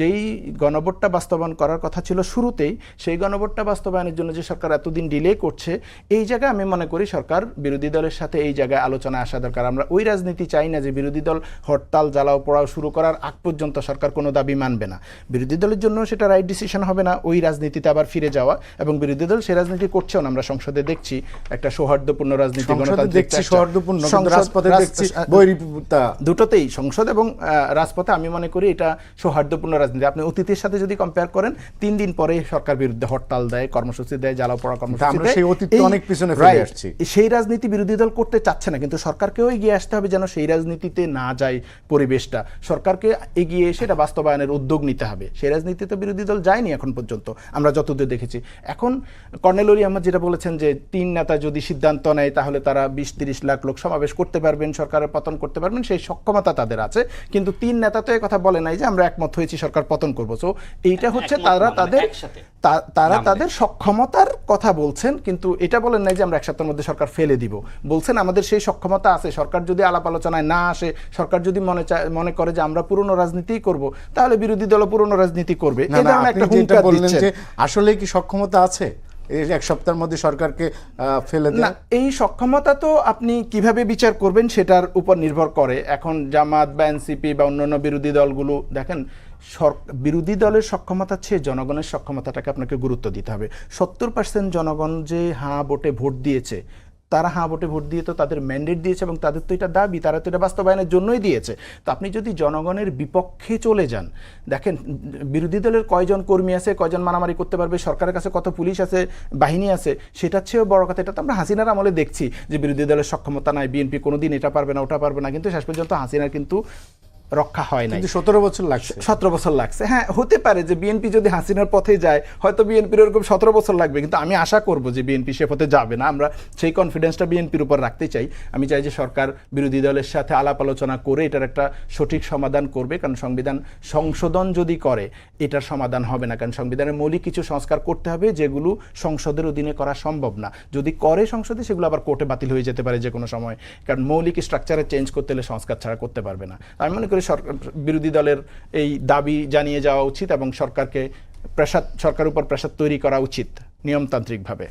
যেই গণভোটটা বাস্তবায়ন করার কথা ছিল শুরুতেই, সেই গণভোটটা বাস্তবায়নের জন্য যে সরকার এতদিন ডিলে করছে, এই জায়গায় আমি মনে করি সরকার বিরোধী দলের সাথে এই জায়গায় আলোচনায় আসা দরকার। আমরা ওই রাজনীতি চাই না যে বিরোধী দল হরতাল জ্বালাও পোড়াও শুরু করার আগ পর্যন্ত সরকার কোনো দাবি মানবে না। বিরোধী দলের জন্য সেটা রাইট ডিসিশন হবে না ওই রাজনীতিতে আবার ফিরে যাওয়া, এবং বিরোধী দল সেই রাজনীতি করছেও না। আমরা সংসদে দেখছি একটা সৌহার্দ্যপূর্ণ রাজনীতি, দুটোতেই সংসদ এবং রাজপথে আমি মনে করি এটা সৌহার্দ্যপূর্ণ রাজনীতি। আপনি অতীতের সাথে যদি কম্পেয়ার করেন, 3 দিন পরে সরকার বিরুদ্ধে হরতাল দেয়, কর্মসূচি দেয়, জ্বালাও পোড়া কর্মসূচি, সেই রাজনীতি বিরোধী দল করতে চাচ্ছে না। কিন্তু সরকারকেও এগিয়ে আসতে হবে যেন সেই রাজনীতিতে না যায় পরিবেশটা। সরকারকে এগিয়ে এসে এটা বাস্তবায়নের উদ্যোগ নিতে হবে। সেই রাজনীতিতে বিরোধী দল যায়নি এখন পর্যন্ত, আমরা যতদূর দেখেছি। এখন কর্নেল ওলি আহমদ যেটা বলেছেন যে 3 নেতা যদি সিদ্ধান্ত নেয় তাহলে তারা 20-30 লাখ লোক সমাবেশ করতে পারবেন, সরকারের পতন করতে পারবেন, সেই সক্ষমতা তাদের আছে। কিন্তু 3 নেতা তো এই কথা বলে নাই যে আমরা একমত হয়েছি সরকার পতন করবো। সো এইটা হচ্ছে তারা তাদের সক্ষমতার কথা বলছেন, কিন্তু এটা বলেন নাই যে আমরা এক সপ্তাহের মধ্যে সরকার ফেলে দিব। বলছেন আমাদের সেই সক্ষমতা আছে, সরকার যদি আলাপ আলোচনায় না আসে, সরকার যদি মনে করে যে আমরা পুরনো রাজনীতিই করব, তাহলে বিরোধী দল পুরনো রাজনীতি করবে। আসলে কি সক্ষমতা আছে এক সপ্তাহের মধ্যে সরকারকে ফেলে দেয়? না, এই সক্ষমতা তো আপনি কিভাবে বিচার করবেন সেটার উপর নির্ভর করে। এখন জামাত বা এনসিপি বা অন্যান্য বিরোধী দলগুলো দেখেন, বিরোধী দলের সক্ষমতার চেয়ে জনগণের সক্ষমতাটাকে আপনাকে গুরুত্ব দিতে হবে। 70% জনগণ যে হাঁ ভোটে ভোট দিয়েছে, তারা হাঁ ভোটে ভোট দিয়ে তো তাদের ম্যান্ডেট দিয়েছে এবং তাদের তো এটা দাবি, তারা তো এটা বাস্তবায়নের জন্যই দিয়েছে। তো আপনি যদি জনগণের বিপক্ষে চলে যান, দেখেন বিরোধী দলের কয়জন কর্মী আছে, কয়জন মারামারি করতে পারবে, সরকারের কাছে কত পুলিশ আছে, বাহিনী আছে, সেটার চেয়েও বড় কথা। এটা তো আমরা হাসিনার আমলে দেখছি যে বিরোধী দলের সক্ষমতা নাই, বিএনপি কোনোদিন এটা পারবে না, ওটা পারবে না, কিন্তু শেষ পর্যন্ত হাসিনার কিন্তু রক্ষা হয় না। 17 বছর লাগছে। 17 বছর লাগছে। হ্যাঁ, হতে পারে যে বিএনপি যদি হাসিনার পথে যায়, হয়তো বিএনপির এরকম 17 বছর লাগবে, কিন্তু আমি আশা করব যে বিএনপি সে পথে যাবে না। আমরা সেই কনফিডেন্সটা বিএনপির উপর রাখতে চাই। আমি চাই যে সরকার বিরোধী দলের সাথে আলাপ আলোচনা করে এটার একটা সঠিক সমাধান করবে, কারণ সংবিধান সংশোধন যদি করে এটার সমাধান হবে না। কারণ সংবিধানের মৌলিক কিছু সংস্কার করতে হবে যেগুলো সংসদের অধীনে করা সম্ভব না। যদি করে সংসদে, সেগুলো আবার কোর্টে বাতিল হয়ে যেতে পারে যে কোনো সময়, কারণ মৌলিক স্ট্রাকচারে চেঞ্জ করতে হলে সংস্কার ছাড়া করতে পারবে না। আমি মনে করি বিরোধী দলের এই দাবি জানিয়ে যাওয়া উচিত এবং সরকারের উপর প্রেসার তৈরি করা উচিত নিয়মতান্ত্রিকভাবে।